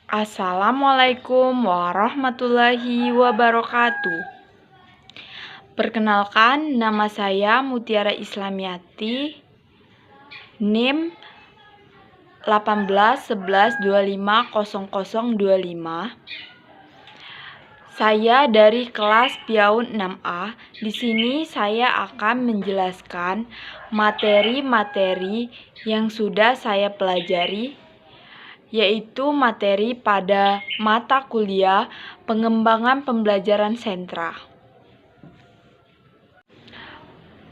Assalamualaikum warahmatullahi wabarakatuh. Perkenalkan, nama saya Mutiara Islamiati, NIM 1811250025. Saya dari kelas PIAUN 6A. Di sini saya akan menjelaskan materi-materi yang sudah saya pelajari, yaitu materi pada mata kuliah pengembangan pembelajaran sentra.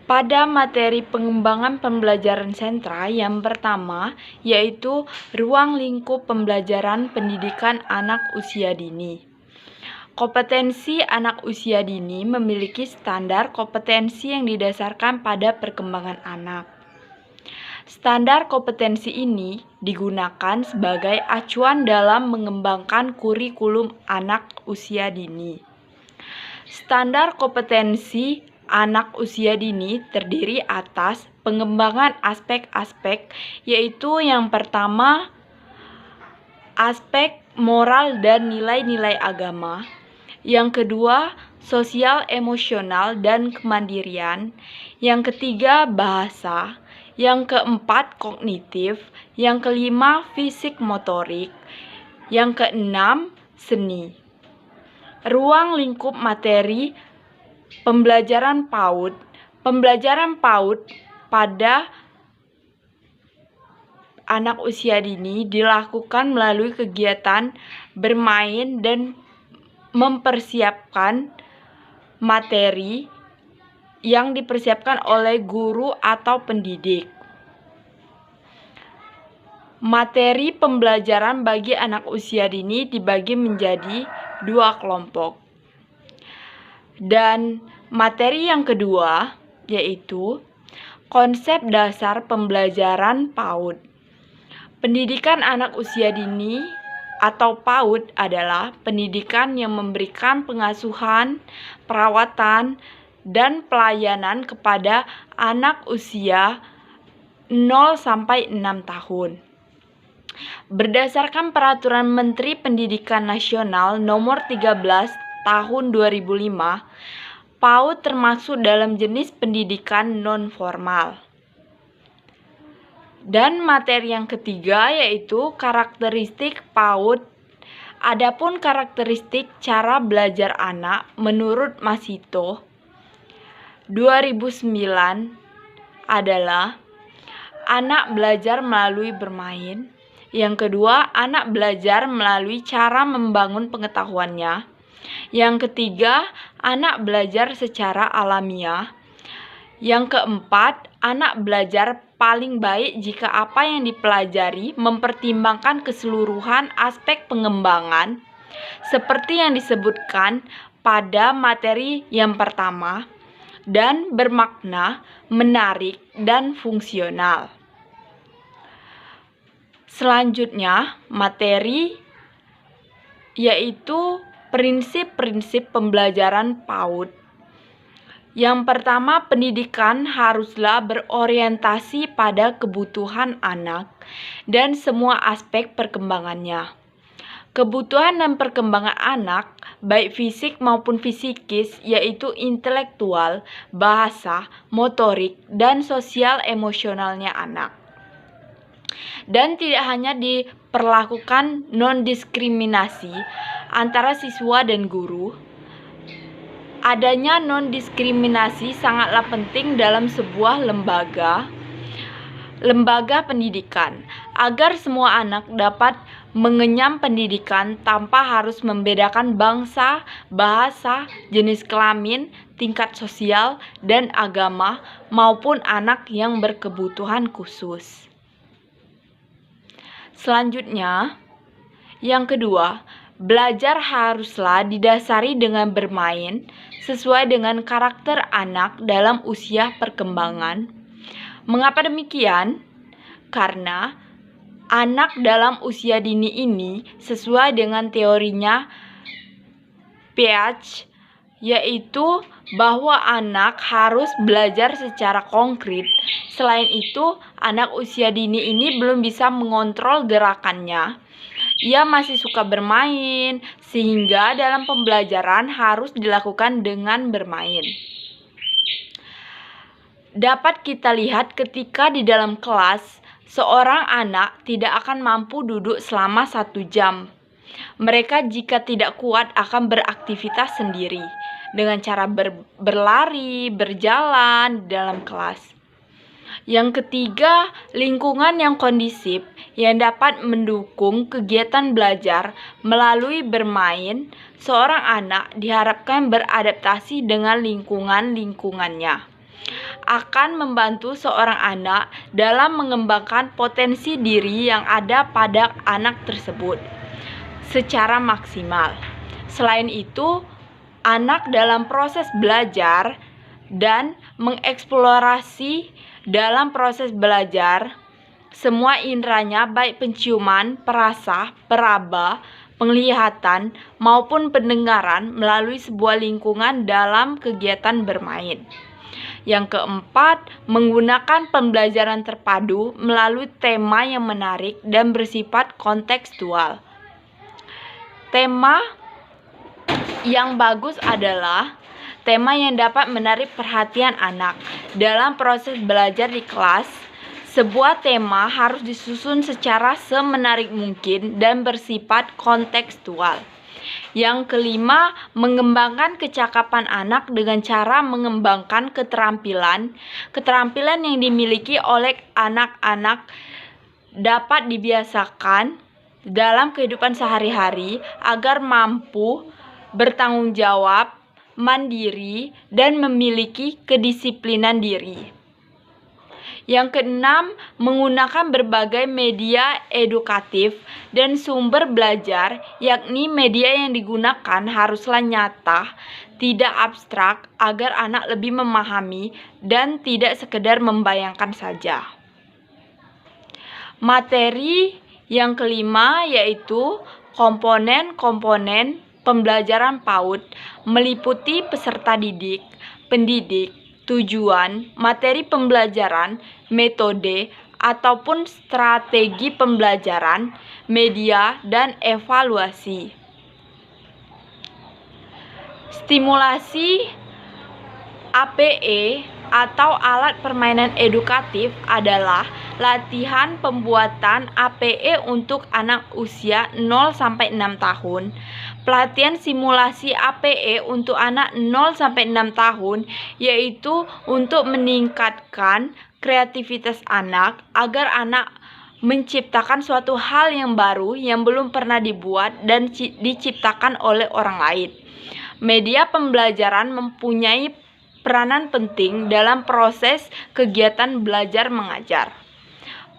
Pada materi pengembangan pembelajaran sentra yang pertama yaitu ruang lingkup pembelajaran pendidikan anak usia dini. Kompetensi anak usia dini memiliki standar kompetensi yang didasarkan pada perkembangan anak. Standar kompetensi ini digunakan sebagai acuan dalam mengembangkan kurikulum anak usia dini. Standar kompetensi anak usia dini terdiri atas pengembangan aspek-aspek, yaitu yang pertama, aspek moral dan nilai-nilai agama. Yang kedua, sosial, emosional, dan kemandirian. Yang ketiga, bahasa. Yang keempat, kognitif. Yang kelima, fisik motorik. Yang keenam, seni. Ruang lingkup materi pembelajaran PAUD. Pembelajaran PAUD pada anak usia dini dilakukan melalui kegiatan bermain dan mempersiapkan materi yang dipersiapkan oleh guru atau pendidik. Materi pembelajaran bagi anak usia dini dibagi menjadi 2 kelompok. Dan materi yang kedua yaitu konsep dasar pembelajaran PAUD. Pendidikan anak usia dini atau PAUD adalah pendidikan yang memberikan pengasuhan, perawatan, dan pelayanan kepada anak usia 0 sampai 6 tahun. Berdasarkan Peraturan Menteri Pendidikan Nasional Nomor 13 Tahun 2005, PAUD termasuk dalam jenis pendidikan non-formal. Dan materi yang ketiga yaitu karakteristik PAUD. Adapun karakteristik cara belajar anak menurut Masito 2009 adalah anak belajar melalui bermain. Yang kedua, anak belajar melalui cara membangun pengetahuannya. Yang ketiga, anak belajar secara alamiah. Yang keempat, anak belajar paling baik jika apa yang dipelajari mempertimbangkan keseluruhan aspek pengembangan seperti yang disebutkan pada materi yang pertama dan bermakna, menarik, dan fungsional. Selanjutnya, materi yaitu prinsip-prinsip pembelajaran PAUD. Yang pertama, pendidikan haruslah berorientasi pada kebutuhan anak dan semua aspek perkembangannya. Kebutuhan dan perkembangan anak, baik fisik maupun fisikis, yaitu intelektual, bahasa, motorik, dan sosial emosionalnya anak. Dan tidak hanya diperlakukan non-diskriminasi antara siswa dan guru. Adanya non-diskriminasi sangatlah penting dalam sebuah lembaga pendidikan, agar semua anak dapat mengenyam pendidikan tanpa harus membedakan bangsa, bahasa, jenis kelamin, tingkat sosial, dan agama, maupun anak yang berkebutuhan khusus. Selanjutnya, yang kedua, belajar haruslah didasari dengan bermain sesuai dengan karakter anak dalam usia perkembangan. Mengapa demikian? Karena anak dalam usia dini ini sesuai dengan teorinya Piaget, yaitu bahwa anak harus belajar secara konkret. Selain itu, anak usia dini ini belum bisa mengontrol gerakannya Ia masih suka bermain, sehingga dalam pembelajaran harus dilakukan dengan bermain. Dapat kita lihat ketika di dalam kelas, seorang anak tidak akan mampu duduk selama 1 jam. Mereka jika tidak kuat akan beraktivitas sendiri dengan cara berlari, berjalan di dalam kelas. Yang ketiga, lingkungan yang kondusif yang dapat mendukung kegiatan belajar melalui bermain. Seorang anak diharapkan beradaptasi dengan lingkungannya. Akan membantu seorang anak dalam mengembangkan potensi diri yang ada pada anak tersebut secara maksimal. Selain itu, anak dalam proses belajar dan mengeksplorasi dalam proses belajar semua inderanya baik penciuman, perasa, peraba, penglihatan maupun pendengaran melalui sebuah lingkungan dalam kegiatan bermain. Yang keempat, menggunakan pembelajaran terpadu melalui tema yang menarik dan bersifat kontekstual. Tema yang bagus adalah tema yang dapat menarik perhatian anak. Dalam proses belajar di kelas, sebuah tema harus disusun secara semenarik mungkin dan bersifat kontekstual. Yang kelima, mengembangkan kecakapan anak dengan cara mengembangkan keterampilan yang dimiliki oleh anak-anak dapat dibiasakan dalam kehidupan sehari-hari agar mampu bertanggung jawab, mandiri, dan memiliki kedisiplinan diri. Yang keenam, menggunakan berbagai media edukatif dan sumber belajar, yakni media yang digunakan haruslah nyata, tidak abstrak, agar anak lebih memahami dan tidak sekedar membayangkan saja. Materi yang kelima yaitu komponen-komponen pembelajaran PAUD meliputi peserta didik, pendidik, tujuan, materi pembelajaran, metode, ataupun strategi pembelajaran, media, dan evaluasi. Stimulasi APE atau alat permainan edukatif adalah latihan pembuatan APE untuk anak usia 0-6 tahun. Pelatihan simulasi APE untuk anak 0-6 tahun yaitu untuk meningkatkan kreativitas anak agar anak menciptakan suatu hal yang baru yang belum pernah dibuat dan diciptakan oleh orang lain. Media pembelajaran mempunyai peranan penting dalam proses kegiatan belajar mengajar.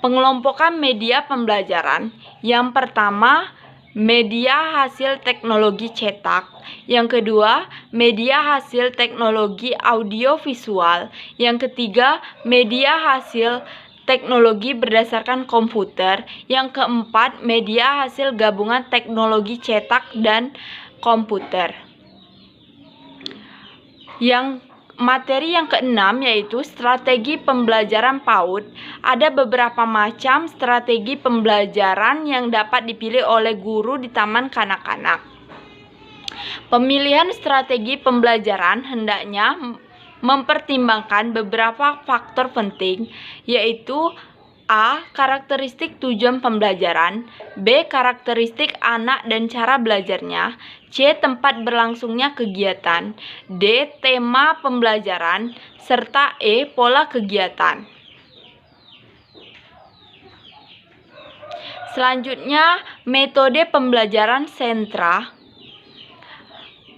Pengelompokan media pembelajaran. Yang pertama, media hasil teknologi cetak. Yang kedua, media hasil teknologi audiovisual. Yang ketiga, media hasil teknologi berdasarkan komputer. Yang keempat, media hasil gabungan teknologi cetak dan komputer. Materi yang keenam yaitu strategi pembelajaran PAUD. Ada beberapa macam strategi pembelajaran yang dapat dipilih oleh guru di taman kanak-kanak. Pemilihan strategi pembelajaran hendaknya mempertimbangkan beberapa faktor penting, yaitu A. Karakteristik tujuan pembelajaran, B. Karakteristik anak dan cara belajarnya, C. Tempat berlangsungnya kegiatan, D. Tema pembelajaran, serta E. Pola kegiatan. Selanjutnya, metode pembelajaran sentra.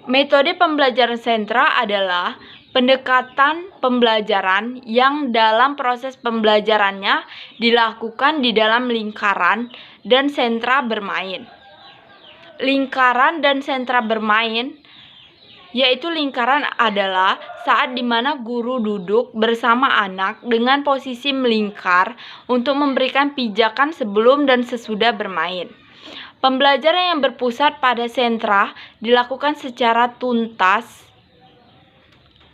Metode pembelajaran sentra adalah pendekatan pembelajaran yang dalam proses pembelajarannya dilakukan di dalam lingkaran dan sentra bermain. Lingkaran dan sentra bermain yaitu lingkaran adalah saat dimana guru duduk bersama anak dengan posisi melingkar untuk memberikan pijakan sebelum dan sesudah bermain. Pembelajaran yang berpusat pada sentra dilakukan secara tuntas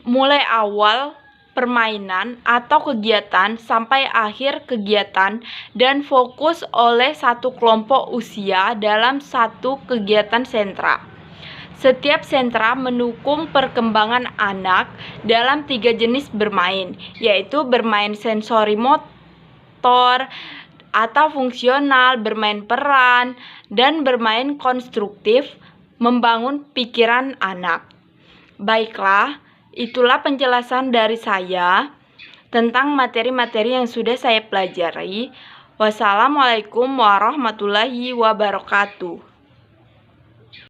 mulai awal permainan atau kegiatan sampai akhir kegiatan dan fokus oleh satu kelompok usia dalam satu kegiatan sentra. Setiap sentra mendukung perkembangan anak dalam 3 jenis bermain, yaitu bermain sensori motor atau fungsional, bermain peran, dan bermain konstruktif, membangun pikiran anak. Baiklah, itulah penjelasan dari saya tentang materi-materi yang sudah saya pelajari. Wassalamualaikum warahmatullahi wabarakatuh.